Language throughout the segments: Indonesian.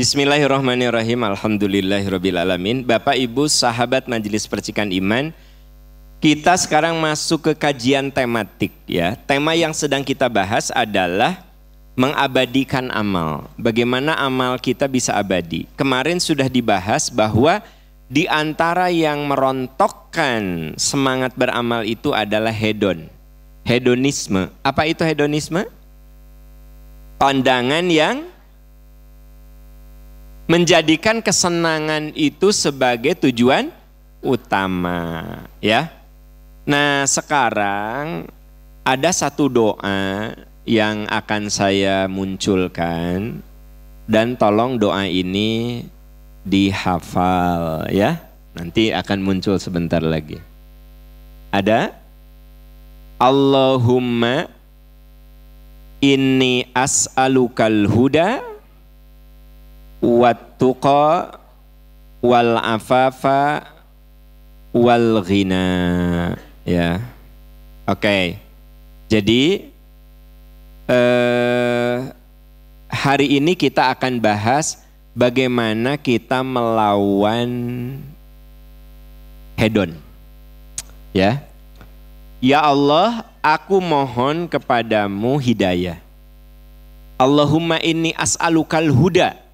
Bismillahirrahmanirrahim. Alhamdulillahirrabbilalamin. Bapak Ibu sahabat Majelis Percikan Iman, kita sekarang masuk ke kajian tematik ya. Tema yang sedang kita bahas adalah mengabadikan amal. Bagaimana amal kita bisa abadi. Kemarin sudah dibahas bahwa di antara yang merontokkan semangat beramal itu adalah hedon. Hedonisme. Apa itu hedonisme? Pandangan yang menjadikan kesenangan itu sebagai tujuan utama, ya. Nah, sekarang ada satu doa yang akan saya munculkan dan tolong doa ini dihafal ya. Nanti akan muncul sebentar lagi. Ada Allahumma inni as'alukal huda wattuqa wal afafa wal ghina ya. Oke. Jadi hari ini kita akan bahas bagaimana kita melawan hedon. Ya. Ya Allah, aku mohon kepadamu hidayah. Allahumma inni as'alukal huda.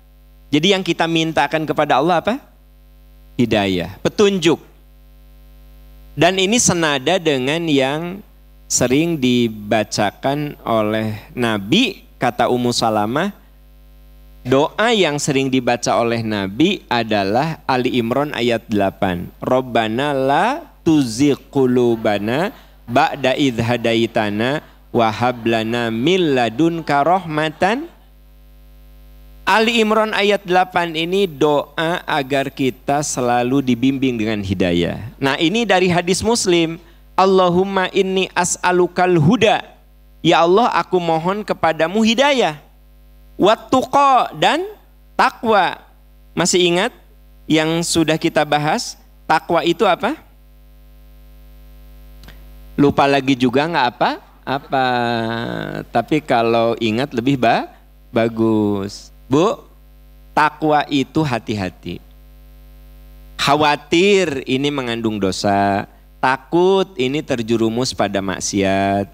Jadi yang kita mintakan kepada Allah apa? Hidayah, petunjuk. Dan ini senada dengan yang sering dibacakan oleh Nabi, kata Ummu Salamah. Doa yang sering dibaca oleh Nabi adalah Ali Imran ayat 8. Rabbana la tuzigh qulubana ba'da idh hadaitana wa hab lana min ladunka rahmatan. Ali Imran ayat 8 ini doa agar kita selalu dibimbing dengan hidayah. Nah, ini dari hadis Muslim. Allahumma inni as'alukal huda. Ya Allah, aku mohon kepadamu hidayah. Wattuqa dan takwa. Masih ingat yang sudah kita bahas? Takwa itu apa? Lupa lagi juga nggak apa? Tapi kalau ingat lebih bagus. Bu, takwa itu hati-hati. Khawatir ini mengandung dosa. Takut ini terjerumus pada maksiat.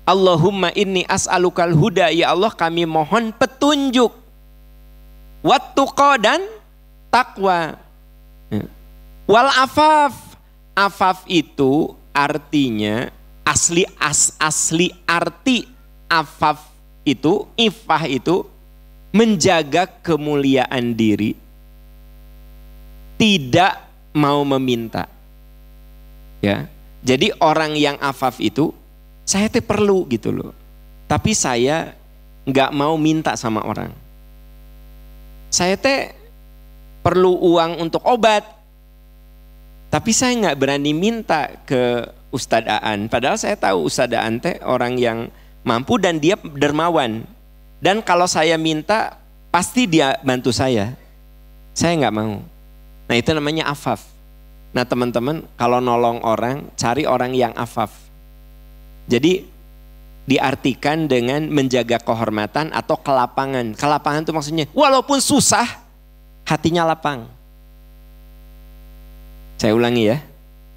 Allahumma inni as'alukal huda. Ya Allah, kami mohon petunjuk. Wattuqa dan takwa. Wal afaf. Afaf itu artinya asli arti afaf itu, ifah itu menjaga kemuliaan diri, tidak mau meminta. Ya, jadi orang yang afaf itu, saya teh perlu gitu loh, tapi saya nggak mau minta sama orang. Saya teh perlu uang untuk obat, tapi saya nggak berani minta ke Ustadz Aan. Padahal saya tahu Ustadz Aan teh orang yang mampu dan dia dermawan. Dan kalau saya minta, pasti dia bantu saya. Saya nggak mau. Nah, itu namanya afaf. Nah, teman-teman, kalau nolong orang, cari orang yang afaf. Jadi, diartikan dengan menjaga kehormatan atau kelapangan. Kelapangan itu maksudnya, walaupun susah, hatinya lapang. Saya ulangi ya.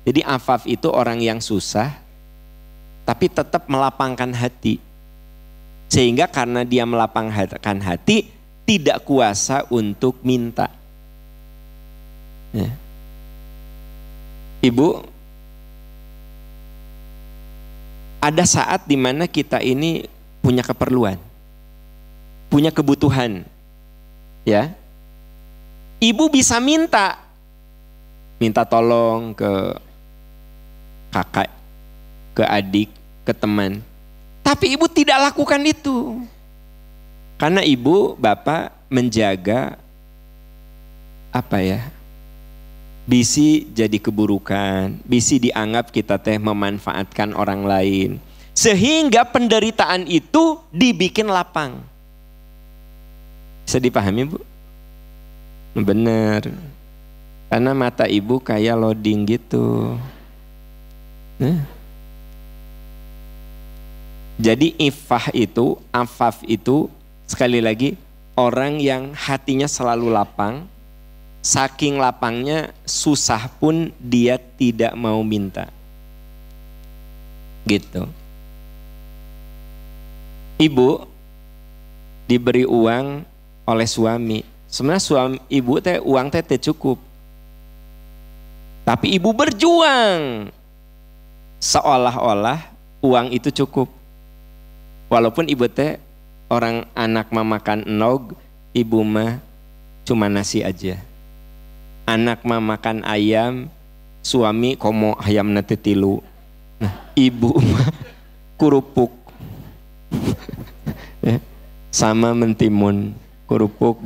Jadi, afaf itu orang yang susah, tapi tetap melapangkan hati. Sehingga karena dia melapangkan hati, tidak kuasa untuk minta. Ya. Ibu, ada saat dimana kita ini punya keperluan, punya kebutuhan. Ya, ibu bisa minta tolong ke kakak, ke adik, ke teman. Tapi ibu tidak lakukan itu. Karena ibu, bapak menjaga bisi jadi keburukan, bisi dianggap kita teh memanfaatkan orang lain. Sehingga penderitaan itu dibikin lapang. Bisa dipahami, Bu? Benar. Karena mata ibu kayak loading gitu. Nah. Jadi ifah itu, afaf itu, sekali lagi, orang yang hatinya selalu lapang, saking lapangnya susah pun dia tidak mau minta. Gitu. Ibu diberi uang oleh suami. Sebenarnya suami ibu teh uang teh cukup. Tapi ibu berjuang seolah-olah uang itu cukup. Walaupun ibu teh orang anak mah makan enog, ibu mah cuma nasi aja. Anak mah makan ayam, suami komo ayam nate tilu. Nah, ibu mah kurupuk. Sama mentimun, kurupuk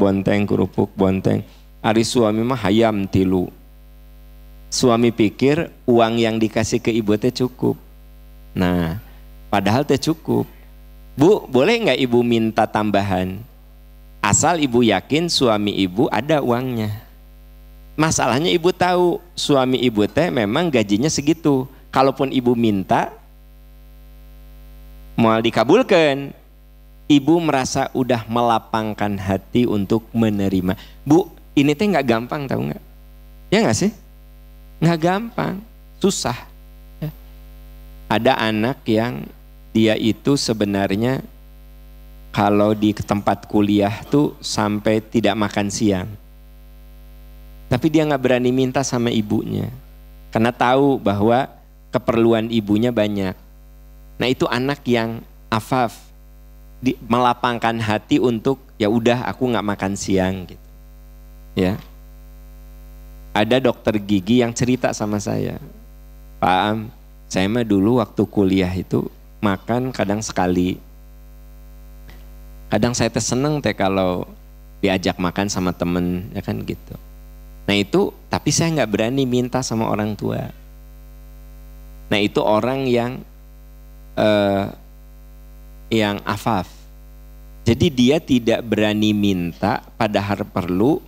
bonteng. Ari suami mah hayam tilu. Suami pikir uang yang dikasih ke ibu teh cukup. Nah, padahal teh cukup. Bu, boleh nggak ibu minta tambahan? Asal ibu yakin suami ibu ada uangnya. Masalahnya ibu tahu suami ibu teh memang gajinya segitu. Kalaupun ibu minta, mau dikabulkan. Ibu merasa udah melapangkan hati untuk menerima. Bu, ini teh nggak gampang, tahu nggak? Ya nggak sih? Nggak gampang, susah. Ya. Ada anak yang dia itu sebenarnya kalau di tempat kuliah tuh sampai tidak makan siang. Tapi dia nggak berani minta sama ibunya, karena tahu bahwa keperluan ibunya banyak. Nah itu anak yang afaf, melapangkan hati untuk ya udah aku nggak makan siang gitu. Ya. Ada dokter gigi yang cerita sama saya, Pak Am, saya mah dulu waktu kuliah itu makan kadang sekali. Kadang saya teh seneng teh kalau diajak makan sama temen, ya kan gitu. Nah itu, tapi saya nggak berani minta sama orang tua. Nah itu orang yang afaf. Jadi dia tidak berani minta padahal perlu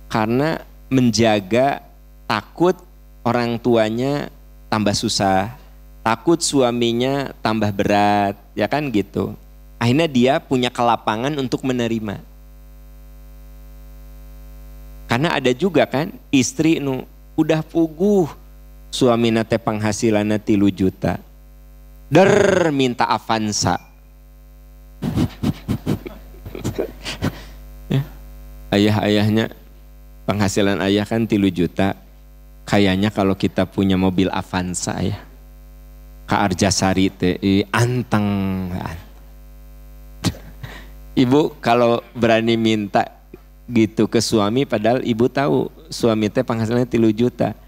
karena menjaga, takut orang tuanya tambah susah, takut suaminya tambah berat, ya kan gitu. Akhirnya dia punya kelapangan untuk menerima. Karena ada juga kan istri nu udah puguh, suami nate penghasilannya 3 juta. Minta Avanza. Ayah-ayahnya penghasilan ayah kan 3 juta. Kayaknya kalau kita punya mobil Avanza ya. Ka Arjasari teh anteng. Ibu kalau berani minta gitu ke suami padahal ibu tahu suami teh penghasilannya 3 juta.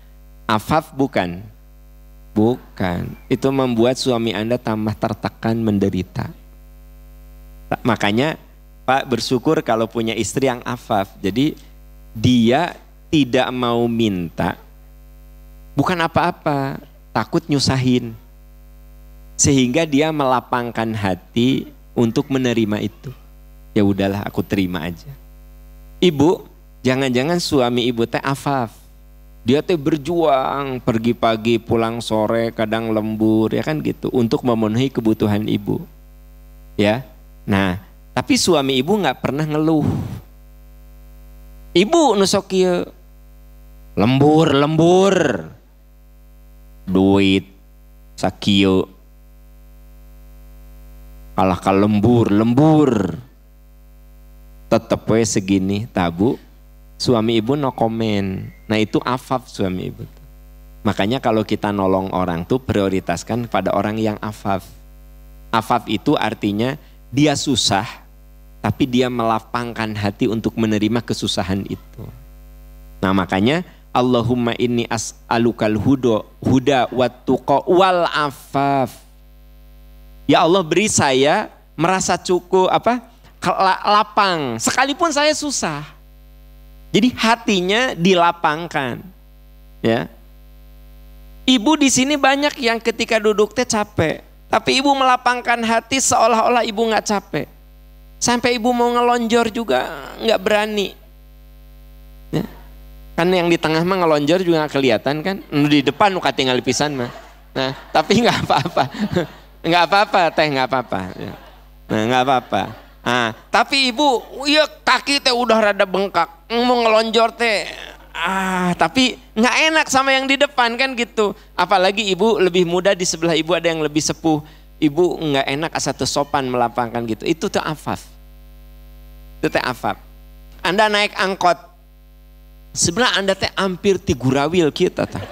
Afaf bukan? Bukan. Itu membuat suami Anda tambah tertekan, menderita. Makanya Pak bersyukur kalau punya istri yang afaf. Jadi dia tidak mau minta, bukan apa-apa, takut nyusahin. Sehingga dia melapangkan hati untuk menerima itu. Ya udahlah aku terima aja. Ibu, jangan-jangan suami ibu teh afaf. Dia teh berjuang, pergi pagi pulang sore, kadang lembur, ya kan gitu, untuk memenuhi kebutuhan ibu. Ya. Nah, tapi suami ibu nggak pernah ngeluh. Ibu nusok kieu lembur duit sakieu kalah ka lembur tetep we segini tabu. Suami ibu no komen. Nah itu afaf suami ibu. Makanya kalau kita nolong orang tuh prioritaskan pada orang yang afaf. Afaf itu artinya dia susah tapi dia melapangkan hati untuk menerima kesusahan itu. Nah makanya Allahumma inni as'alukal huda wat tuqa wal afaf. Ya Allah beri saya merasa cukup lapang sekalipun saya susah. Jadi hatinya dilapangkan. Ya. Ibu di sini banyak yang ketika duduk teh capek, tapi ibu melapangkan hati seolah-olah ibu nggak capek. Sampai ibu mau ngelonjor juga nggak berani. Ya. Kan yang di tengah mah ngelonjor juga nggak kelihatan kan. Di depan nuka tinggal pisan mah. Nah tapi nggak apa-apa, nggak apa-apa teh nggak apa-apa. Ya. Nah nggak apa-apa. Nah, tapi ibu, ya kaki teh udah rada bengkak, mau ngelonjor teh, tapi nggak enak sama yang di depan kan gitu. Apalagi ibu lebih muda, di sebelah ibu ada yang lebih sepuh, ibu nggak enak asa teu sopan melapangkan gitu. Itu teh afaf, itu teh afaf. Anda naik angkot, sebelah Anda teh hampir tigurawil kita teh.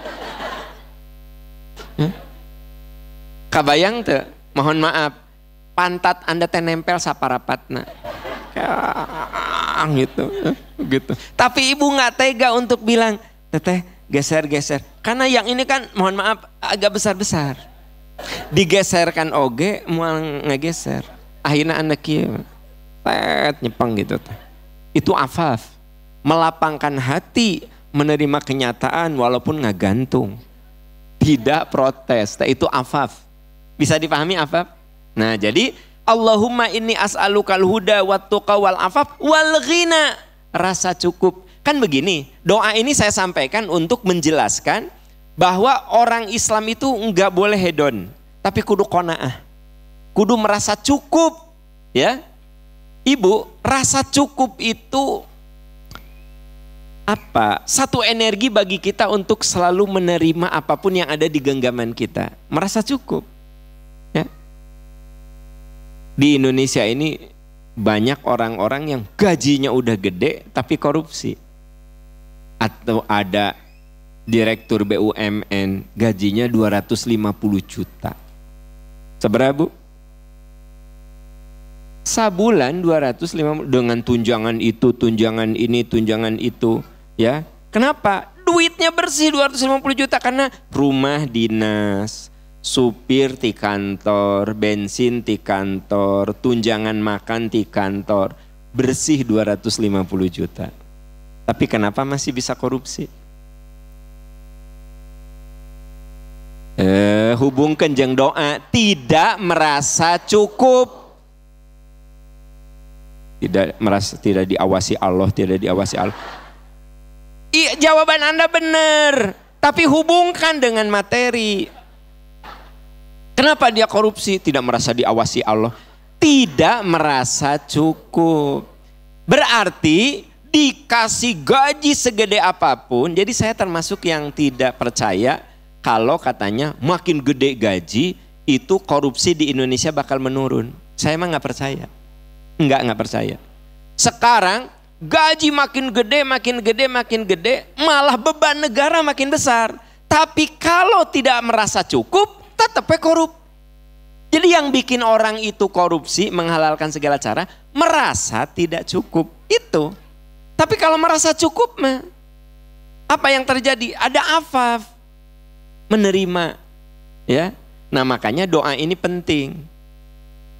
Kabayang teh, mohon maaf. Pantat Anda teh nempel saparapatna gitu, gitu. Tapi ibu nggak tega untuk bilang, teteh geser-geser, karena yang ini kan mohon maaf agak besar-besar, digeserkan oge mau ngegeser, akhirnya Anda kieu nyepeng gitu. Itu afaf, melapangkan hati, menerima kenyataan walaupun ngagantung, tidak protes. Itu afaf, bisa dipahami afaf? Nah jadi Allahumma inni as'alukal huda wat tuqa wal afaf wal ghina, rasa cukup. Kan begini, doa ini saya sampaikan untuk menjelaskan bahwa orang Islam itu enggak boleh hedon, tapi kudu qanaah, kudu merasa cukup, ya. Ibu, rasa cukup itu apa? Satu energi bagi kita untuk selalu menerima apapun yang ada di genggaman kita, merasa cukup. Di Indonesia ini banyak orang-orang yang gajinya udah gede tapi korupsi. Atau ada direktur BUMN gajinya 250 juta. Seberapa, Bu? Sabulan 250 dengan tunjangan itu, tunjangan ini, tunjangan itu, ya. Kenapa? Duitnya bersih 250 juta karena rumah dinas, supir di kantor, bensin di kantor, tunjangan makan di kantor, bersih 250 juta. Tapi kenapa masih bisa korupsi? Hubungkan jeung doa, tidak merasa cukup. Tidak merasa, tidak diawasi Allah, tidak diawasi Allah. Jawaban Anda benar, tapi hubungkan dengan materi. Kenapa dia korupsi? Tidak merasa diawasi Allah, tidak merasa cukup. Berarti dikasih gaji segede apapun. Jadi saya termasuk yang tidak percaya kalau katanya makin gede gaji itu korupsi di Indonesia bakal menurun. Saya emang nggak percaya, nggak percaya. Sekarang gaji makin gede, makin gede, makin gede, malah beban negara makin besar. Tapi kalau tidak merasa cukup, tetap korup. Jadi yang bikin orang itu korupsi, menghalalkan segala cara, merasa tidak cukup itu. Tapi kalau merasa cukup mah, apa yang terjadi? Ada afaf, menerima, ya. Nah makanya doa ini penting.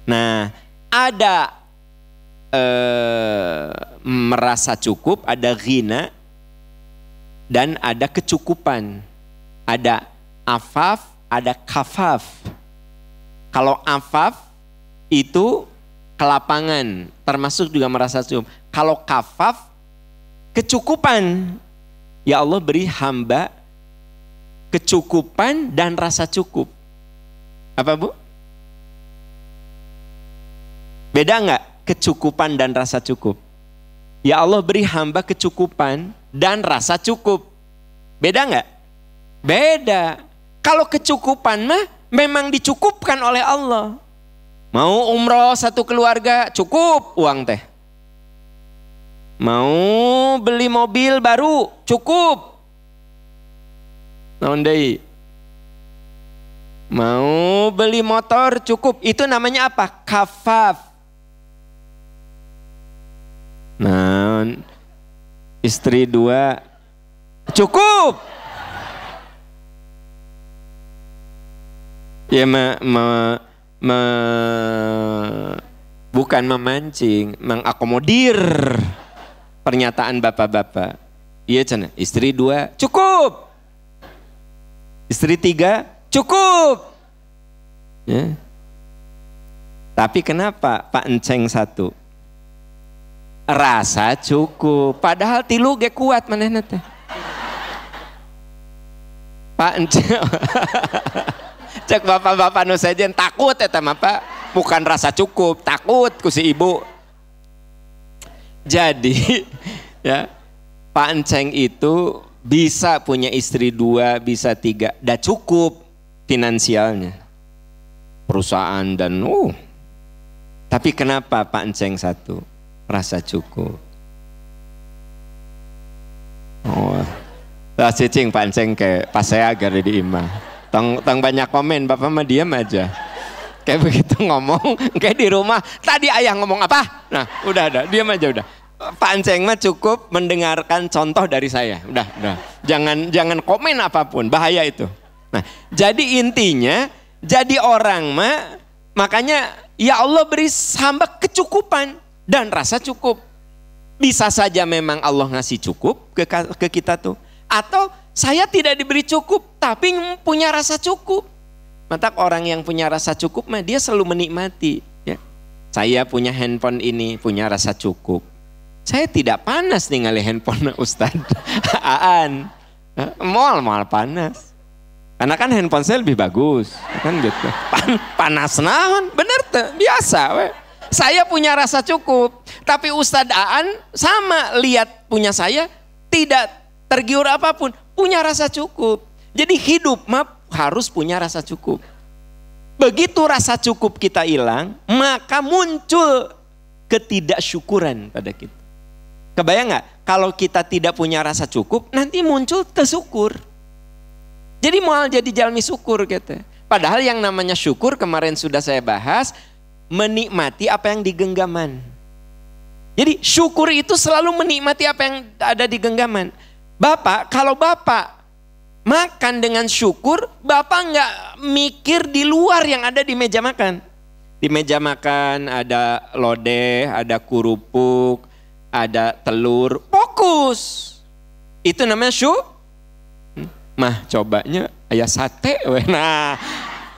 Nah ada merasa cukup, ada ghina, dan ada kecukupan. Ada afaf, ada kafaf. Kalau afaf itu kelapangan, termasuk juga merasa cukup. Kalau kafaf, kecukupan. Ya Allah beri hamba kecukupan dan rasa cukup. Apa Bu? Beda nggak kecukupan dan rasa cukup? Ya Allah beri hamba kecukupan dan rasa cukup. Beda nggak? Beda. Kalau kecukupan mah memang dicukupkan oleh Allah. Mau umroh satu keluarga cukup uang teh. Mau beli mobil baru cukup. Naon deui? Mau beli motor cukup. Itu namanya apa? Kafaf. Nah, istri 2 cukup. Ya bukan memancing, mengakomodir pernyataan bapak-bapak. Iya cina, istri 2 cukup, istri 3 cukup. Ya. Tapi kenapa Pak Enceng 1 rasa cukup, padahal 3 ge kuat manehna teh. Pak Enceng cek bapak-bapak nu sejen takut eta mah Pak, bukan rasa cukup, takut ku si ibu. Jadi ya, Pak Enceng itu bisa punya istri 2, bisa 3, udah cukup finansialnya, perusahaan dan tapi kenapa Pak Enceng 1 rasa cukup? Lah cicing Pak Enceng kayak pas saya agar di imah. Tong banyak komen, Bapak mah diam aja. Kayak begitu ngomong, kayak di rumah tadi ayah ngomong apa? Nah, udah, diam aja udah. Pak Enceng mah cukup mendengarkan contoh dari saya. Udah. Jangan komen apapun, bahaya itu. Nah, jadi intinya jadi orang mah makanya ya Allah beri hamba kecukupan dan rasa cukup. Bisa saja memang Allah ngasih cukup ke kita tuh. Atau saya tidak diberi cukup tapi punya rasa cukup. Maka orang yang punya rasa cukup mah dia selalu menikmati ya. Saya punya handphone ini, punya rasa cukup. Saya tidak panas nih ngalih handphone Ustadz Aan. Mal panas. Karena kan handphone saya lebih bagus. Kan gitu. Panas naon? Bener tuh, biasa we. Saya punya rasa cukup. Tapi Ustadz Aan sama lihat punya saya tidak tergiur apapun. Punya rasa cukup. Jadi hidup mah harus punya rasa cukup. Begitu rasa cukup kita hilang, maka muncul ketidaksyukuran pada kita. Kebayang nggak? Kalau kita tidak punya rasa cukup, nanti muncul tersyukur. Jadi mau jadi jalmi syukur gitu. Padahal yang namanya syukur kemarin sudah saya bahas, menikmati apa yang digenggaman. Jadi syukur itu selalu menikmati apa yang ada di genggaman. Bapak, kalau Bapak makan dengan syukur, Bapak nggak mikir di luar yang ada di meja makan. Di meja makan ada lodeh, ada kerupuk, ada telur, fokus. Itu namanya mah cobanya ayah sate. Nah,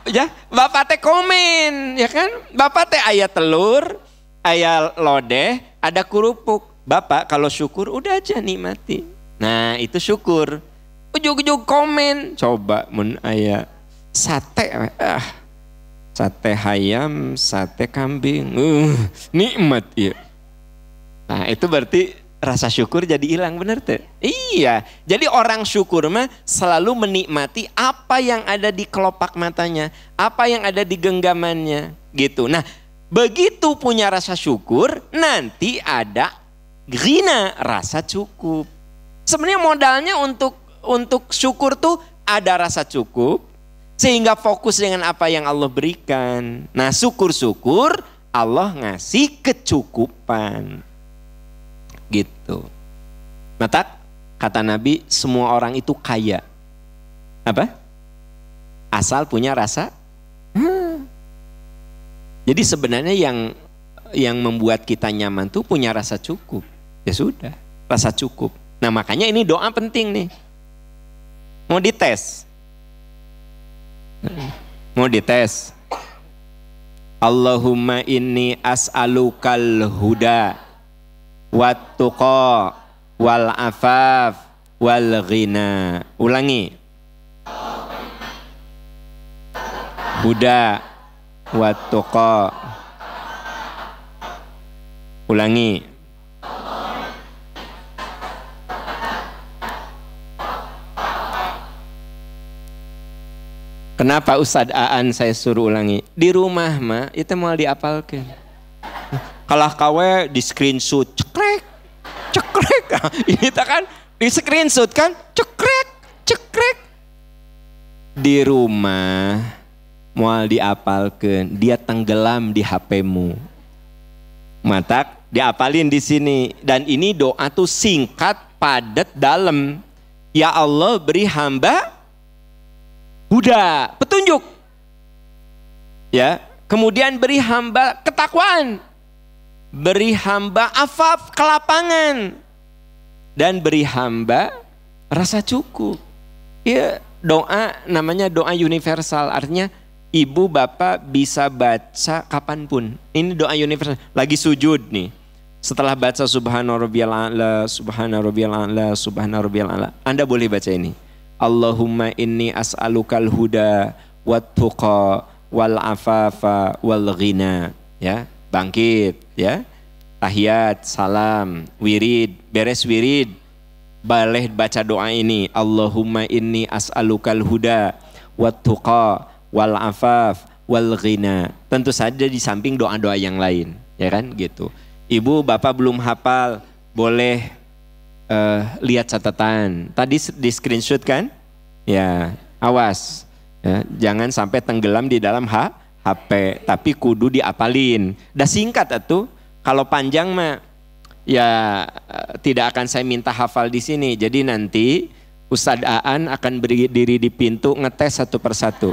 ya Bapak teh komen, ya kan? Bapak teh ayah telur, ayah lodeh, ada kerupuk. Bapak kalau syukur udah aja nikmati. Nah, itu syukur. Ujug-ujug komen, coba mun ayah sate, sate ayam, sate kambing, nikmat ya. Nah itu berarti rasa syukur jadi hilang, bener tuh? Iya, jadi orang syukur mah selalu menikmati apa yang ada di kelopak matanya, apa yang ada di genggamannya gitu. Nah begitu punya rasa syukur, nanti ada ghina, rasa cukup. Sebenarnya modalnya untuk syukur tuh ada rasa cukup, sehingga fokus dengan apa yang Allah berikan. Nah syukur-syukur Allah ngasih kecukupan. Gitu. Maka kata Nabi semua orang itu kaya. Apa? Asal punya rasa. Jadi sebenarnya yang membuat kita nyaman tuh punya rasa cukup. Ya sudah, rasa cukup. Nah makanya ini doa penting nih. Mau dites. Mau dites. Allahumma inni as'alukal huda wat-tuqa wal afaf wal ghina. Ulangi. Huda wat-tuqa. Ulangi. Kenapa Ustadz Aan saya suruh ulangi? Di rumah mah itu mau diapalkan. Kalau kawe di screenshot cekrek. Ini tak kan di screenshot kan cekrek. Di rumah mau diapalkan, dia tenggelam di HP-mu. Mata diapalin di sini dan ini doa tuh singkat, padat, dalam. Ya Allah beri hamba huda, petunjuk. Ya, kemudian beri hamba ketakwaan. Beri hamba afaf, kelapangan, dan beri hamba rasa cukup. Ya, doa namanya doa universal, artinya ibu bapak bisa baca kapanpun. Ini doa universal. Lagi sujud nih, setelah baca subhana rabbiyal a'la, subhana rabbiyal a'la, subhana rabbiyal a'la, Anda boleh baca ini. Allahumma inni as'alukal huda wat tuqa wal afafa wal ghina. Ya, bangkit ya. tahiyat, salam, wirid, beres wirid, boleh baca doa ini, Allahumma inni as'alukal huda wat tuqa wal afaf wal ghina. Tentu saja di samping doa-doa yang lain, ya kan gitu. Ibu, bapak belum hafal, boleh lihat catatan. Tadi di screenshot kan? Ya, awas. Ya, jangan sampai tenggelam di dalam HP, tapi kudu diapalin. Dah singkat atuh. Kalau panjang mah ya tidak akan saya minta hafal di sini. Jadi nanti Ustadz Aan akan berdiri di pintu ngetes satu persatu.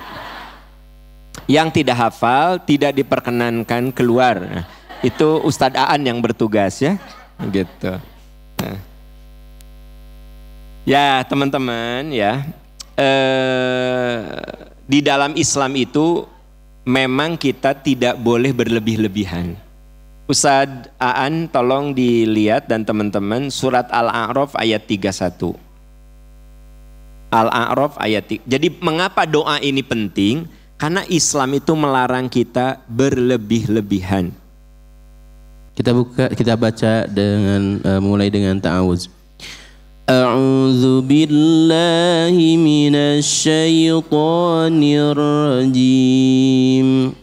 Yang tidak hafal tidak diperkenankan keluar. Nah, itu Ustadz Aan yang bertugas ya. Gitu. Nah. Ya teman-teman ya, di dalam Islam itu memang kita tidak boleh berlebih-lebihan. Ustadz Aan tolong dilihat dan teman-teman surat Al-A'raf ayat 31. Al-A'raf ayat 3. Jadi mengapa doa ini penting? Karena Islam itu melarang kita berlebih-lebihan. Kita baca dengan mulai dengan ta'awuz. A'udzu billahi minasy syaithanir rajim.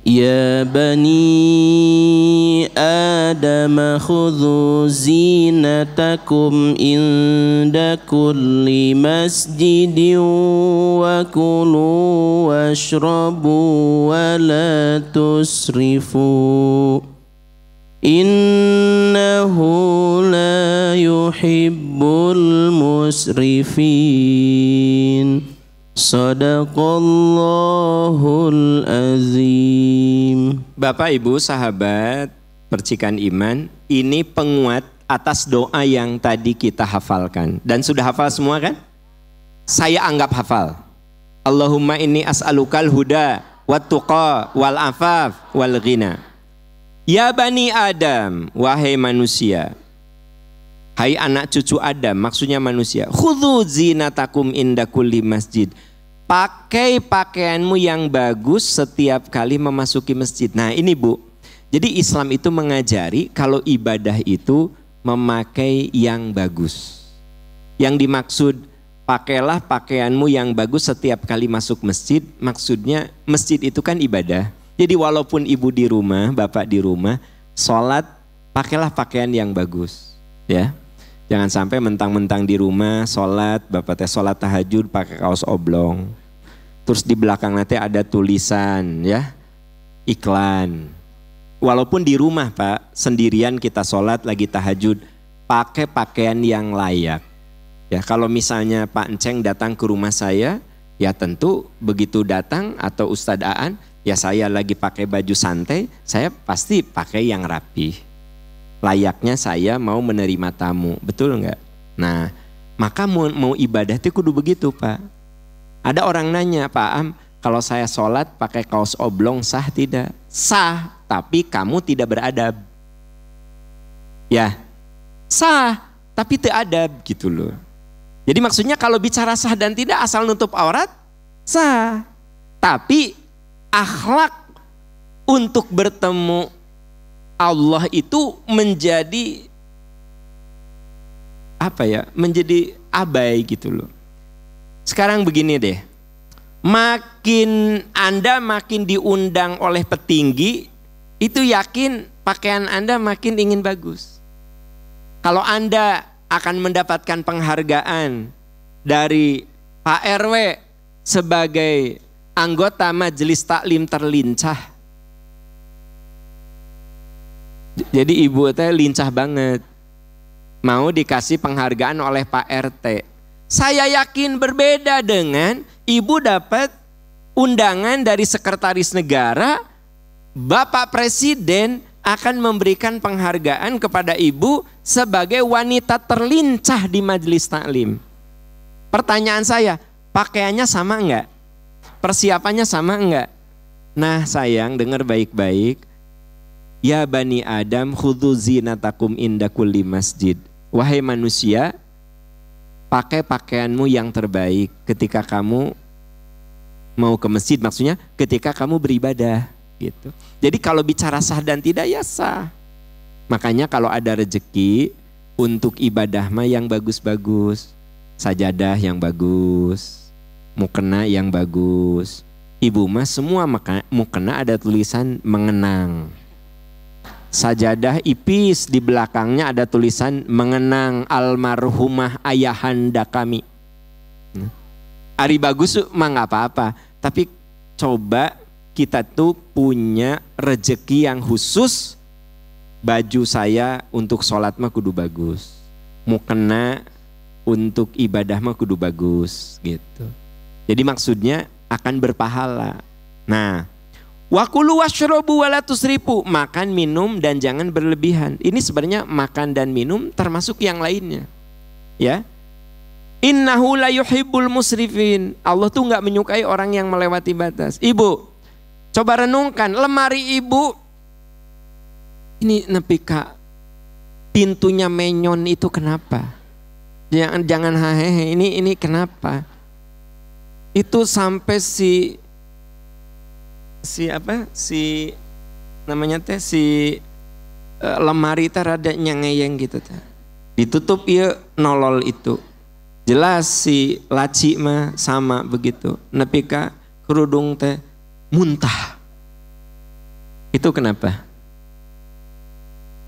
Ya bani Adam khudhu zinatakum inda kulli masjidin wa kulu washrabu wa la tusrifu innahu la yuhibbul musrifin. Sadaqallahul azim. Bapak Ibu sahabat percikan iman, ini penguat atas doa yang tadi kita hafalkan. Dan sudah hafal semua kan? Saya anggap hafal. Allahumma inni as'alukal huda wat tuqa wal afaf wal ghina. Ya bani Adam, wahai manusia. Hai anak cucu Adam, maksudnya manusia. Khudhu zinatakum inda kulli masjid. Pakai pakaianmu yang bagus setiap kali memasuki masjid. Nah ini Bu, jadi Islam itu mengajari kalau ibadah itu memakai yang bagus. Yang dimaksud pakailah pakaianmu yang bagus setiap kali masuk masjid. Maksudnya masjid itu kan ibadah. Jadi walaupun ibu di rumah, bapak di rumah, sholat pakailah pakaian yang bagus. Ya, jangan sampai mentang-mentang di rumah sholat, bapak teh sholat tahajud pakai kaos oblong. Terus di belakang nanti ada tulisan ya, iklan. Walaupun di rumah Pak, sendirian kita sholat lagi tahajud, pakai pakaian yang layak. Ya kalau misalnya Pak Enceng datang ke rumah saya, ya tentu begitu datang atau Ustadz Aan, ya saya lagi pakai baju santai, saya pasti pakai yang rapi. Layaknya saya mau menerima tamu, betul enggak? Nah, maka mau ibadah itu kudu begitu Pak. Ada orang nanya, Pak Am, kalau saya sholat pakai kaos oblong sah tidak? Sah, tapi kamu tidak beradab. Ya, sah, tapi tidak adab gitu loh. Jadi maksudnya kalau bicara sah dan tidak asal nutup aurat, sah. Tapi akhlak untuk bertemu Allah itu menjadi apa ya? Menjadi abai gitu loh. Sekarang begini deh, makin Anda makin diundang oleh petinggi, itu yakin pakaian Anda makin ingin bagus. Kalau Anda akan mendapatkan penghargaan dari Pak RW sebagai anggota majelis taklim terlincah. Jadi ibu teh lincah banget, mau dikasih penghargaan oleh Pak RT. Saya yakin berbeda dengan ibu dapat undangan dari sekretaris negara, Bapak Presiden akan memberikan penghargaan kepada ibu sebagai wanita terlincah di majelis taklim. Pertanyaan saya, pakaiannya sama enggak? Persiapannya sama enggak? Nah sayang, dengar baik-baik. Ya bani Adam khudhu zinatakum inda kulli masjid. Wahai manusia, pakai pakaianmu yang terbaik ketika kamu mau ke masjid, maksudnya ketika kamu beribadah gitu. Jadi kalau bicara sah dan tidak ya sah. Makanya kalau ada rezeki untuk ibadah mah yang bagus-bagus. Sajadah yang bagus, mukena yang bagus. Ibu mah semua mukena ada tulisan mengenang. Sajadah ipis di belakangnya ada tulisan mengenang almarhumah ayahanda kami. Ari bagus mah nggak apa-apa. Tapi coba kita tuh punya rezeki yang khusus. Baju saya untuk sholat mah kudu bagus. Mukena untuk ibadah mah kudu bagus gitu. Jadi maksudnya akan berpahala. Nah, wakulu washrobu wala tusrifu, makan minum dan jangan berlebihan. Ini sebenarnya makan dan minum termasuk yang lainnya. Ya. Innahu la yuhibbul musrifin. Allah tuh nggak menyukai orang yang melewati batas. Ibu, coba renungkan lemari ibu. Ini nepi kak pintunya menyon itu kenapa? Jangan hahehe, ini kenapa? Itu sampai si lemari teh rada nyangeyeng gitu teh. Ditutup ya nolol itu. Jelas si laci mah sama begitu. Nepi ka kerudung teh muntah. Itu kenapa?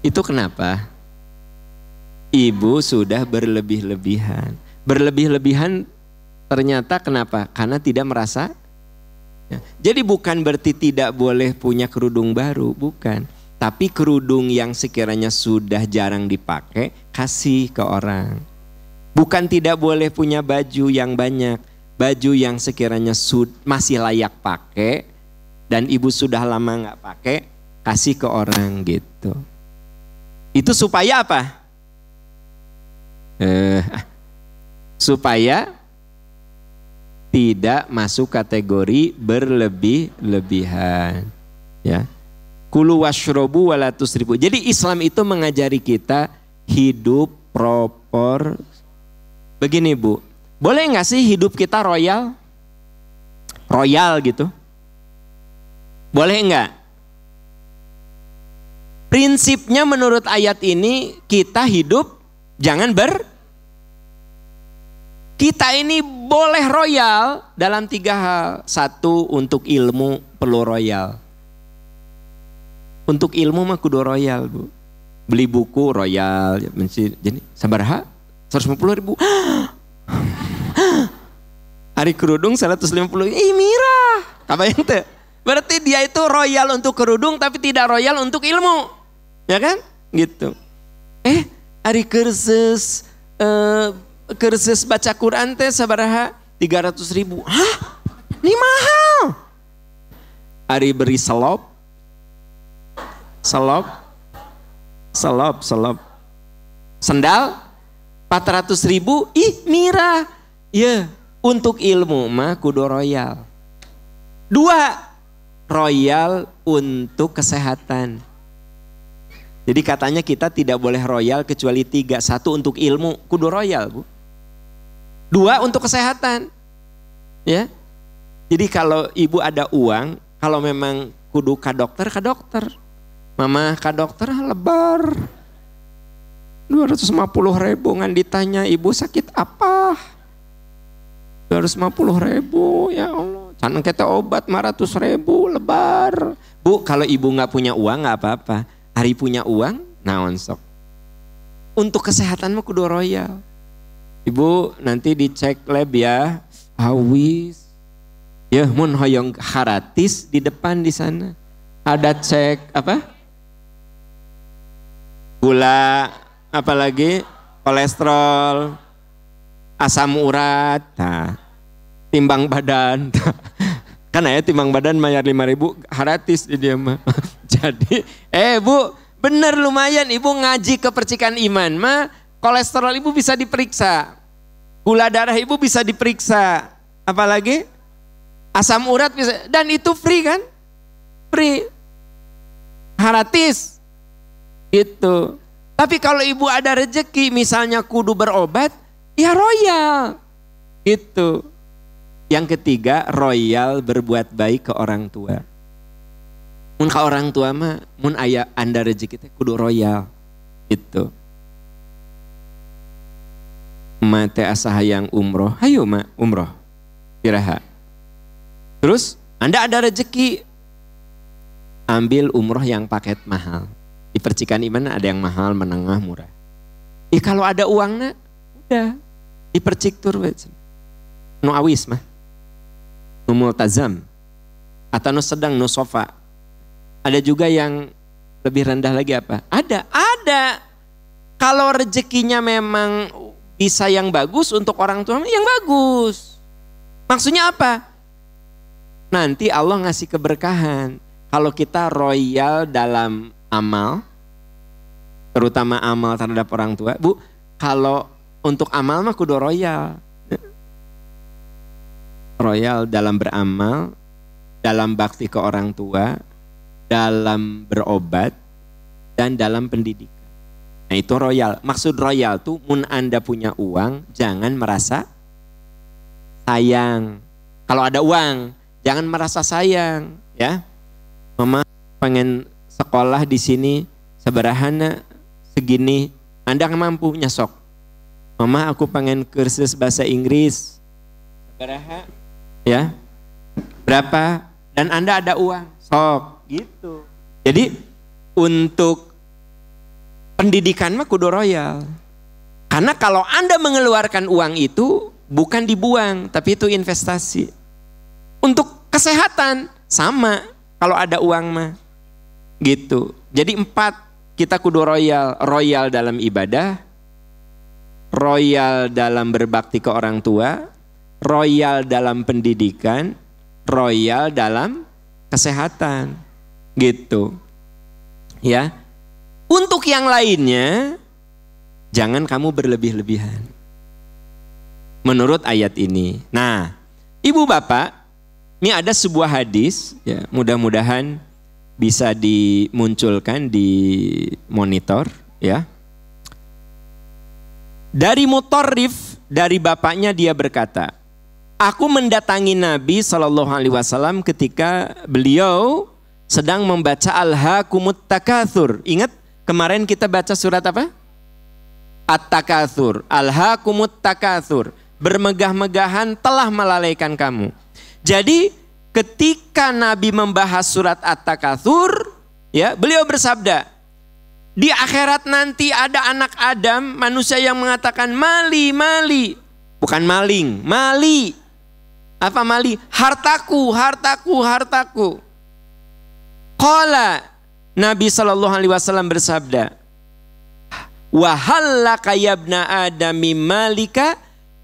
Itu kenapa? Ibu sudah berlebih-lebihan. Berlebih-lebihan ternyata kenapa? Karena tidak merasa. Jadi bukan berarti tidak boleh punya kerudung baru, bukan. Tapi kerudung yang sekiranya sudah jarang dipakai, kasih ke orang. Bukan tidak boleh punya baju yang banyak. Baju yang sekiranya masih layak pakai dan ibu sudah lama nggak pakai, kasih ke orang gitu. Itu supaya apa? Supaya tidak masuk kategori berlebih-lebihan. Ya. Kulu washrobu wala tusrifu. Jadi Islam itu mengajari kita hidup proper. Begini Bu, boleh nggak sih hidup kita royal? Royal gitu? Boleh nggak? Prinsipnya menurut ayat ini kita hidup jangan kita ini boleh royal dalam 3 hal. 1, untuk ilmu perlu royal. Untuk ilmu mah kudu royal Bu. Beli buku royal. Jadi sabaraha? 150.000. Hari kerudung 150. Mira. Kabayang teh? Berarti dia itu royal untuk kerudung tapi tidak royal untuk ilmu. Ya kan? Gitu. Hari kursus baca Quran teh sabaraha? 300.000. Hah? Ini mahal. Hari beri selop. Sendal 400.000. Mira. Ya, untuk ilmu mah kudu royal. 2, royal untuk kesehatan. Jadi katanya kita tidak boleh royal kecuali 3. 1 untuk ilmu, kudu royal Bu. 2 untuk kesehatan. Ya. Jadi kalau ibu ada uang, kalau memang kudu ka dokter. Mama ka dokter lebar. 250.000 ngan ditanya ibu sakit apa? 250.000 ya Allah. Can kita obat 500.000 lebar. Bu, kalau ibu nggak punya uang nggak apa-apa. Hari punya uang, naon sok. Untuk kesehatan mah kudu royal. Ibu nanti dicek lab ya, awis. Ya, mun hoyong haratis di depan di sana. Ada cek apa? Gula, apalagi kolesterol, asam urat, timbang badan. Kan ya timbang badan mayar 5.000 haratis di dia mah. Jadi, Bu, bener lumayan ibu ngaji kepercikan iman mah, kolesterol ibu bisa diperiksa. Gula darah ibu bisa diperiksa. Apalagi? Asam urat bisa, dan itu free kan? Free. Haratis. Gitu. Tapi kalau ibu ada rezeki, misalnya kudu berobat, ya royal. Gitu. Yang ketiga, royal berbuat baik ke orang tua. Mun ka orang tua mah, mun aya anda rezeki teh kudu royal. Gitu. Ma teh asa hayang umroh, hayu ma umroh. Iraha. Terus anda ada rezeki, ambil umroh yang paket mahal. Di percikan iman ada yang mahal, menengah, murah. Kalau ada uangnya, udah dipercik tur. Nu awis mah, nu multazam, atau nu sedang, nu sofa. Ada juga yang lebih rendah lagi apa? Ada. Kalau rezekinya memang bisa yang bagus untuk orang tua, yang bagus. Maksudnya apa? Nanti Allah ngasih keberkahan. Kalau kita royal dalam amal, terutama amal terhadap orang tua. Bu, kalau untuk amal mah kudu royal. Royal dalam beramal, dalam bakti ke orang tua, dalam berobat, dan dalam pendidikan. Nah itu royal. Maksud royal tuh, mun Anda punya uang, jangan merasa sayang. Kalau ada uang, jangan merasa sayang, ya. Mama pengen sekolah di sini seberahana segini, Anda nggak mampu nyesok. Mama aku pengen kursus bahasa Inggris seberaha, ya berapa? Dan Anda ada uang, sok gitu. Jadi untuk pendidikan mah kudu royal. Karena kalau Anda mengeluarkan uang itu bukan dibuang, tapi itu investasi. Untuk kesehatan sama kalau ada uang mah. Gitu. Jadi 4 kita kudu royal. Royal dalam ibadah, royal dalam berbakti ke orang tua, royal dalam pendidikan, royal dalam kesehatan. Gitu. Ya. Untuk yang lainnya, jangan kamu berlebih-lebihan. Menurut ayat ini. Nah, ibu bapak, ini ada sebuah hadis, ya, mudah-mudahan bisa dimunculkan di monitor, ya. Dari Mutarrif, dari bapaknya dia berkata, aku mendatangi Nabi SAW ketika beliau sedang membaca Alhaakumut Takatsur. Ingat kemarin kita baca surat apa? At-Takatsur. Alhaakumut Takatsur. Bermegah-megahan telah melalaikan kamu. Jadi ketika Nabi membahas surat At-Takatsur, ya, beliau bersabda, di akhirat nanti ada anak Adam, manusia yang mengatakan mali, mali. Bukan maling, mali. Apa mali? Hartaku, hartaku, hartaku. Qala, Nabi SAW bersabda, wa hallaka yabna adami malika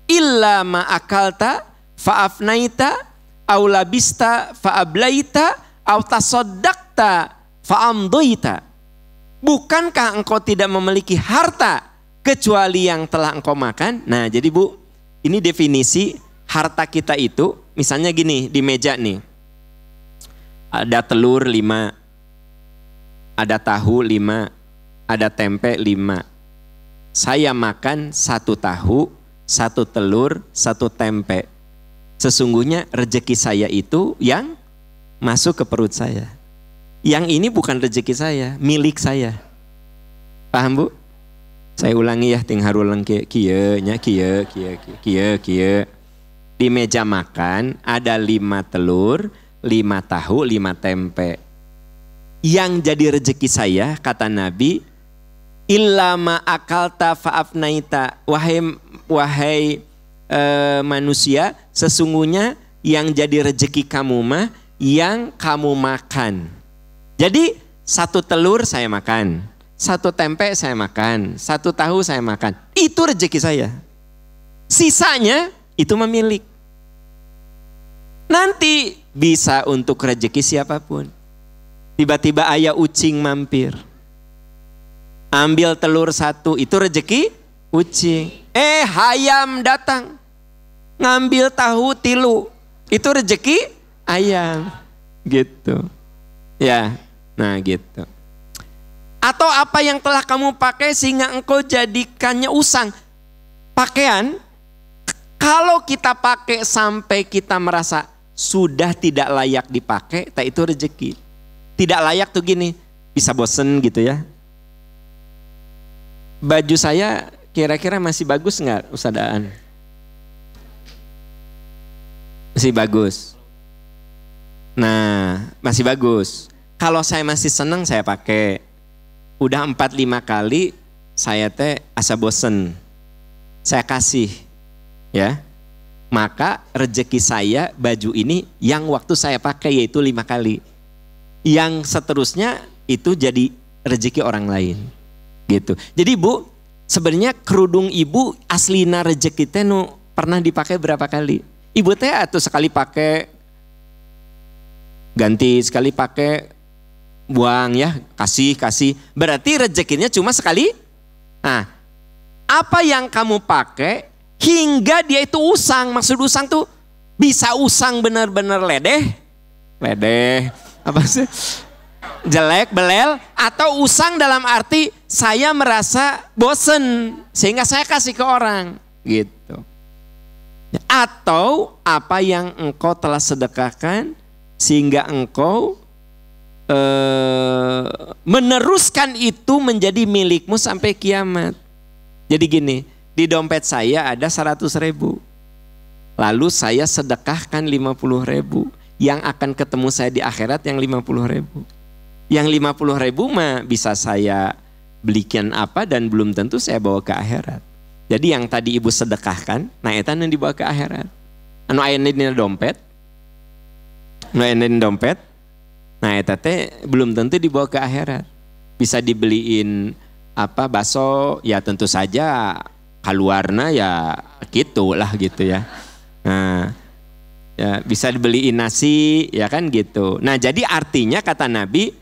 illa ma akalta fa'afnaita aw labista fa'ablaita aw tasaddaqta fa'amdoita. Bukankah engkau tidak memiliki harta kecuali yang telah engkau makan? Nah jadi bu, ini definisi harta kita itu, misalnya gini di meja nih, ada telur 5, ada tahu 5, ada tempe 5. Saya makan 1 tahu, 1 telur, 1 tempe. Sesungguhnya rezeki saya itu yang masuk ke perut saya. Yang ini bukan rezeki saya, milik saya. Paham bu? Saya ulangi ya, ting harulang kieu nya kieu. Di meja makan ada 5 telur, 5 tahu, 5 tempe. Yang jadi rezeki saya, kata Nabi, illa ma akalta fa'afnaita. Wahai manusia, sesungguhnya yang jadi rezeki kamu mah yang kamu makan. Jadi 1 telur saya makan, 1 tempe saya makan, 1 tahu saya makan. Itu rezeki saya. Sisanya itu memilik. Nanti bisa untuk rezeki siapapun. Tiba-tiba ayah ucing mampir. Ambil telur 1, itu rezeki ucing. Hayam datang. Ngambil tahu 3, itu rezeki ayam. Gitu. Ya, nah gitu. Atau apa yang telah kamu pakai sehingga engkau jadikannya usang. Pakaian, kalau kita pakai sampai kita merasa sudah tidak layak dipakai, tak itu rezeki. tidak layak tuh gini, bisa bosen gitu ya. Baju saya kira-kira masih bagus nggak Ustaz Aan? Masih bagus. Nah, masih bagus. Kalau saya masih senang saya pakai. Udah 4-5 kali saya teh asa bosen. Saya kasih ya. Maka rezeki saya baju ini yang waktu saya pakai yaitu 5 kali. Yang seterusnya itu jadi rezeki orang lain. Gitu. Jadi Bu, sebenarnya kerudung Ibu aslina rezeki teh nu pernah dipakai berapa kali? Ibu teh atau sekali pakai ganti, sekali pakai buang ya, kasih. Berarti rezekinya cuma sekali. Nah, apa yang kamu pakai hingga dia itu usang. Maksud usang tuh bisa usang benar-benar ledeh. Apa sih? Jelek, belel, atau usang dalam arti saya merasa bosen sehingga saya kasih ke orang gitu. Atau apa yang engkau telah sedekahkan sehingga engkau meneruskan itu menjadi milikmu sampai kiamat. Jadi gini, di dompet saya ada 100.000. Lalu saya sedekahkan 50.000. Yang akan ketemu saya di akhirat yang 50.000. Yang 50.000 mah bisa saya belikan apa dan belum tentu saya bawa ke akhirat. Jadi yang tadi ibu sedekahkan, nah itu yang dibawa ke akhirat. Anu aya di dompet, nah itu teh belum tentu dibawa ke akhirat. Bisa dibeliin apa bakso, ya tentu saja keluarnya ya gitulah gitu ya. Nah, ya bisa dibeliin nasi, ya kan gitu. Nah jadi artinya kata Nabi,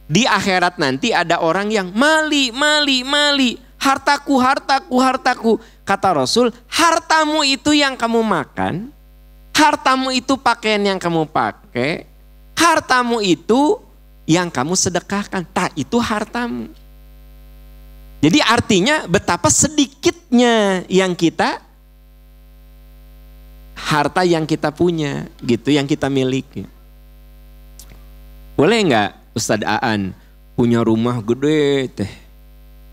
di akhirat nanti ada orang yang mali. Hartaku. Kata Rasul, hartamu itu yang kamu makan, hartamu itu pakaian yang kamu pakai, hartamu itu yang kamu sedekahkan. Itu hartamu. Jadi artinya betapa sedikitnya harta yang kita punya gitu, yang kita miliki. Boleh nggak Ustadz Aan punya rumah gede teh,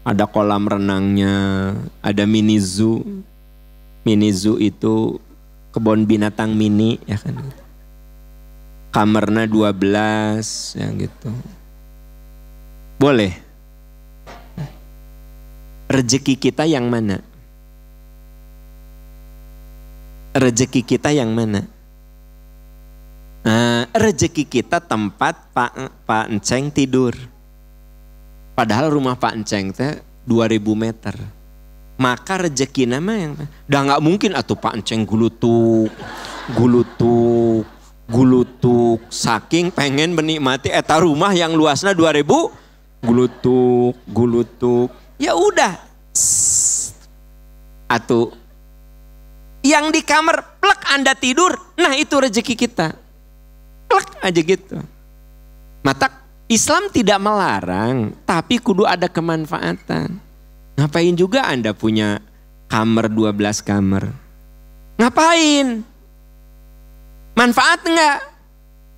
ada kolam renangnya, ada mini zoo. Mini zoo itu kebun binatang mini ya kan. Kamarnya 12 ya gitu. Boleh. Rezeki kita yang mana? Rezeki kita yang mana? Rezeki kita tempat Pak Enceng tidur. Padahal rumah Pak Enceng teh 2000 meter. Maka rezeki nama yang udah nggak mungkin atuh Pak Enceng gulutuk saking pengen menikmati eta rumah yang luasnya 2000 gulutuk. Ya udah. Atuh yang di kamar plek Anda tidur, nah itu rezeki kita. Plek aja gitu. Mata Islam tidak melarang, tapi kudu ada kemanfaatan. Ngapain juga Anda punya kamar 12 kamar? Ngapain? Manfaat enggak?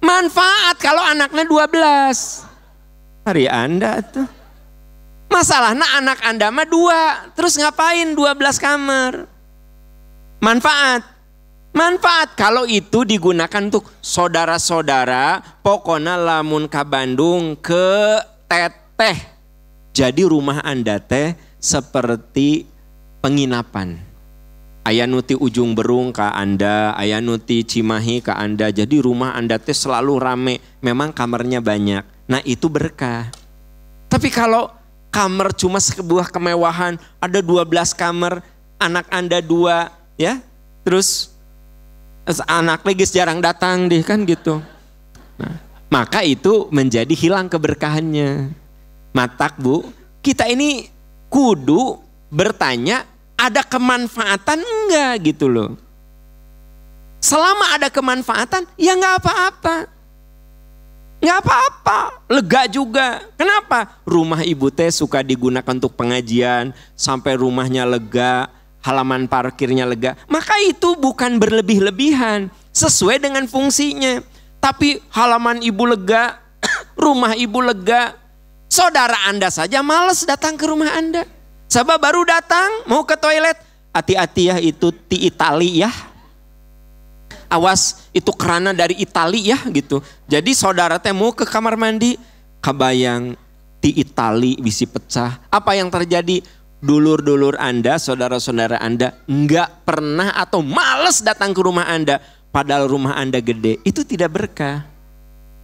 Manfaat kalau anaknya 12. Hari Anda tuh. Masalahnya anak Anda mah 2, terus ngapain 12 kamar? Manfaat kalau itu digunakan untuk saudara-saudara, pokoknya lamun ka Bandung ke teteh. Jadi rumah Anda teh seperti penginapan. Aya nuti Ujung Berung ka Anda, aya nuti Cimahi ka Anda. Jadi rumah Anda teh selalu rame, memang kamarnya banyak. Nah itu berkah. Tapi kalau kamar cuma sebuah kemewahan, ada 12 kamar, anak Anda 2, ya, terus anak legis jarang datang deh kan gitu. Nah, maka itu menjadi hilang keberkahannya. Matak Bu, kita ini kudu bertanya ada kemanfaatan enggak gitu loh. Selama ada kemanfaatan ya enggak apa-apa. Enggak apa-apa, lega juga. Kenapa? Rumah ibu teh suka digunakan untuk pengajian, sampai rumahnya lega, halaman parkirnya lega, maka itu bukan berlebih-lebihan, sesuai dengan fungsinya. Tapi halaman ibu lega, rumah ibu lega. Saudara Anda saja malas datang ke rumah Anda. Sabab baru datang mau ke toilet, hati-hati ya itu di Itali ya. Awas itu kerana dari Itali ya gitu. Jadi saudara teh mau ke kamar mandi, kebayang di Itali bisa pecah. Apa yang terjadi? Dulur-dulur Anda, saudara-saudara Anda enggak pernah atau malas datang ke rumah Anda. Padahal rumah Anda gede, itu tidak berkah.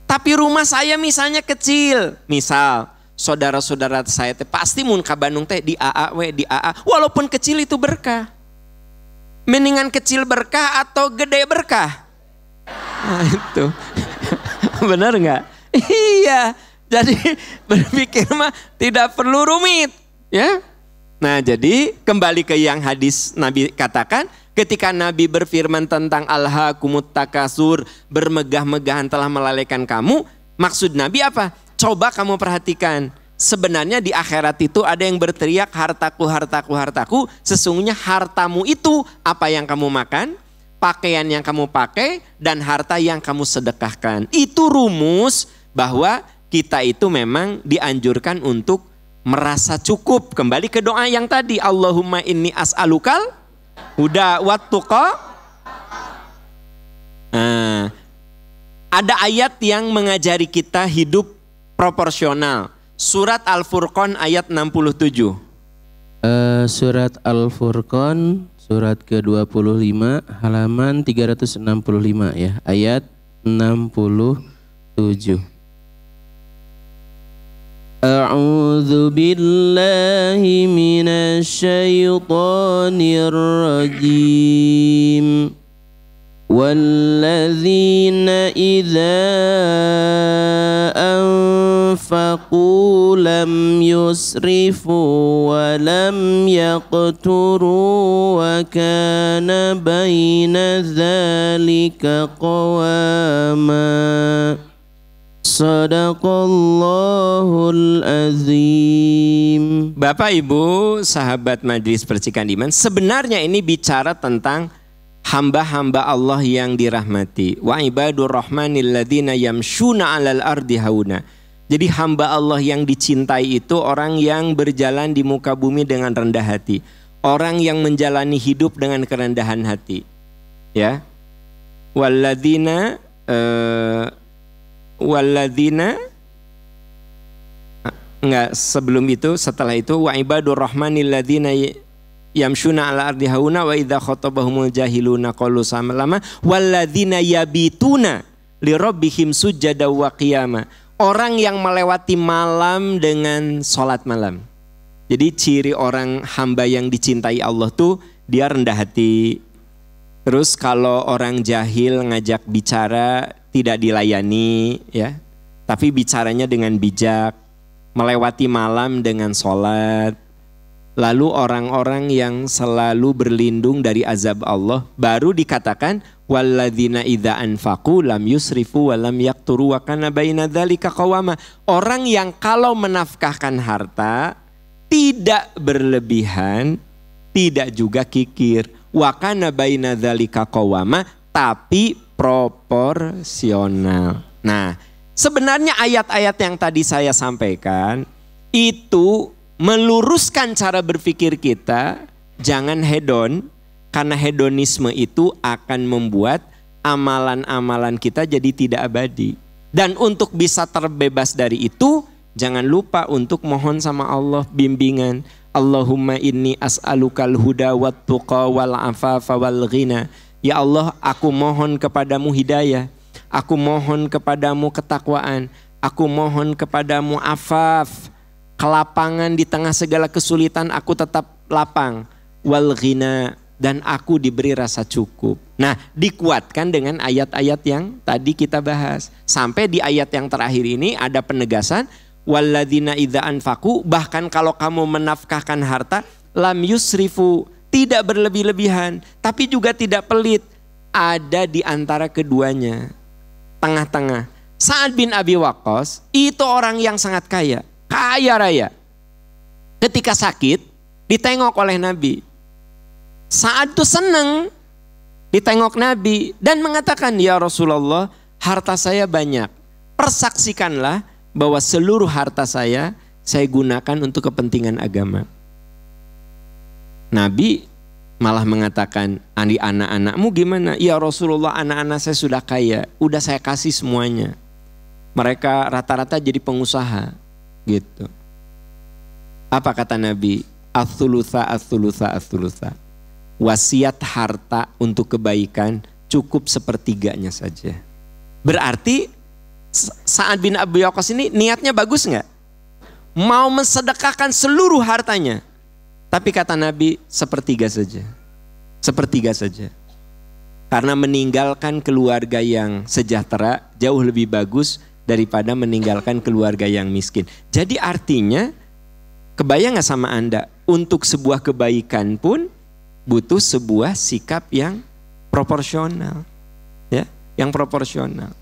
Tapi rumah saya misalnya kecil. Misal saudara-saudara saya teh pasti mun ka Bandung teh di AA. Walaupun kecil itu berkah. Mendingan kecil berkah atau gede berkah? Nah itu. Benar nggak? Iya. Jadi berpikir mah tidak perlu rumit. Ya. Nah jadi kembali ke yang hadis Nabi katakan. Ketika Nabi berfirman tentang alhaakumut takasur, bermegah-megahan telah melalaikan kamu. Maksud Nabi apa? Coba kamu perhatikan. Sebenarnya di akhirat itu ada yang berteriak hartaku, hartaku, hartaku. Sesungguhnya hartamu itu apa yang kamu makan, pakaian yang kamu pakai, dan harta yang kamu sedekahkan. Itu rumus bahwa kita itu memang dianjurkan untuk merasa cukup. Kembali ke doa yang tadi. Allahumma inni as'alukal huda wat tuqa. Ada ayat yang mengajari kita hidup proporsional. Surat Al-Furqan ayat 67. Surat Al-Furqan surat ke-25 halaman 365 ya, ayat 67. A'udzu billahi minasy syaithanir rajim. Walladzina idza anfaqu lam yusrifu wa lam yaqturu wa kana baina dzalika qawama. Sadaqallahul azim. Bapak Ibu sahabat Majelis Percikan Iman, sebenarnya ini bicara tentang hamba-hamba Allah yang dirahmati. Wa ibadur rahmanil ladzina yamshuna 'alal ardi hauna. Jadi hamba Allah yang dicintai itu orang yang berjalan di muka bumi dengan rendah hati. Orang yang menjalani hidup dengan kerendahan hati. Ya. Walladzina enggak, sebelum itu, setelah itu wa ibadur rahmanil ladzina yamshuna 'ala ardi hauna wa idza khatabahumul jahiluna qalu salama walladzina yabituna li rabbihim sujada wa qiyama. Orang yang melewati malam dengan sholat malam. Jadi ciri orang hamba yang dicintai Allah tuh dia rendah hati. Terus kalau orang jahil ngajak bicara tidak dilayani ya, tapi bicaranya dengan bijak, melewati malam dengan sholat. Lalu orang-orang yang selalu berlindung dari azab Allah, baru dikatakan walladzina idza anfaqu lam yusrifu wa lam yaqturu wa kana baina dzalika qawama. Orang yang kalau menafkahkan harta tidak berlebihan, tidak juga kikir. Wa kana baina dzalika qawama, tapi proporsional. Nah, sebenarnya ayat-ayat yang tadi saya sampaikan itu meluruskan cara berpikir kita, jangan hedon, karena hedonisme itu akan membuat amalan-amalan kita jadi tidak abadi. Dan untuk bisa terbebas dari itu, jangan lupa untuk mohon sama Allah bimbingan. Allahumma inni as'alukal huda wat tuqa wal afafa wal ghina. Ya Allah, aku mohon kepadamu hidayah, aku mohon kepadamu ketakwaan, aku mohon kepadamu afaf, kelapangan di tengah segala kesulitan aku tetap lapang, wal ghina, dan aku diberi rasa cukup. Nah, dikuatkan dengan ayat-ayat yang tadi kita bahas. Sampai di ayat yang terakhir ini ada penegasan, walladzina idza anfaqu, bahkan kalau kamu menafkahkan harta, lam yusrifu, tidak berlebih-lebihan, tapi juga tidak pelit. Ada di antara keduanya, tengah-tengah. Sa'ad bin Abi Waqqas itu orang yang sangat kaya, kaya raya. Ketika sakit, ditengok oleh Nabi. Sa'ad tuh senang ditengok Nabi dan mengatakan, ya Rasulullah, harta saya banyak. Persaksikanlah bahwa seluruh harta saya gunakan untuk kepentingan agama. Nabi malah mengatakan, anak-anakmu gimana? Ya Rasulullah, anak-anak saya sudah kaya, udah saya kasih semuanya. Mereka rata-rata jadi pengusaha gitu. Apa kata Nabi? Ats-tsulutsa, ats-tsulutsa, ats-tsulutsa. Wasiat harta untuk kebaikan cukup sepertiganya saja. Berarti Sa'ad bin Abi Waqqas ini niatnya bagus nggak? Mau mensedekahkan seluruh hartanya. Tapi kata Nabi, sepertiga saja. Sepertiga saja. Karena meninggalkan keluarga yang sejahtera jauh lebih bagus daripada meninggalkan keluarga yang miskin. Jadi artinya, kebayang gak sama Anda? Untuk sebuah kebaikan pun butuh sebuah sikap yang proporsional. Ya, yang proporsional.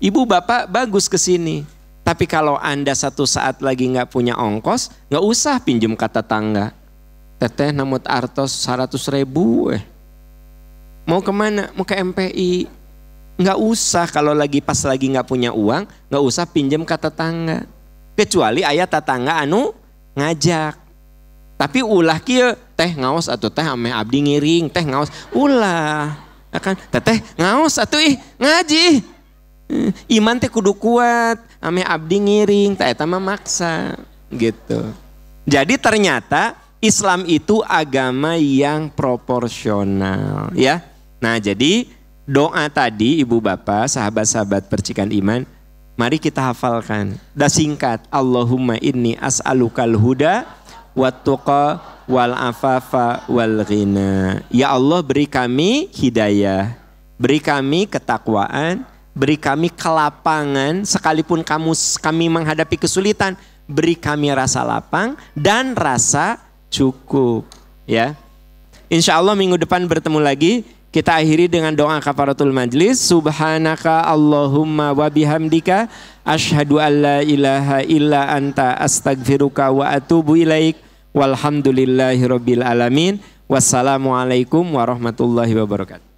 Ibu bapak bagus ke sini. Tapi kalau Anda satu saat lagi gak punya ongkos, gak usah pinjam ke tetangga. Teteh namut artos 100.000 Mau kemana? Mau ke MPI. Nggak usah kalau pas lagi nggak punya uang, nggak usah pinjam ke tetangga. Kecuali ayah tetangga anu ngajak. Tapi ulah kieu teh ngaos atau teh ame abdi ngiring, teh ngaos ulah. Akan teteh ngaos atuh ngaji. Iman teh kudu kuat, ame abdi ngiring, teh eta mah maksa gitu. Jadi ternyata Islam itu agama yang proporsional ya. Nah jadi doa tadi ibu bapak, sahabat-sahabat percikan iman, mari kita hafalkan. Dah singkat, Allahumma inni as'alukal huda wat tuqa wal afafa wal ghina. Ya Allah, beri kami hidayah, beri kami ketakwaan, beri kami kelapangan sekalipun kami menghadapi kesulitan, beri kami rasa lapang dan rasa cukup ya. Insya Allah minggu depan bertemu lagi. Kita akhiri dengan doa kafaratul majlis. Subhanaka Allahumma wa bihamdika asyhadu an la ilaha illa anta astaghfiruka wa atubu ilaik. Walhamdulillahirabbil alamin. Wassalamualaikum warahmatullahi wabarakatuh.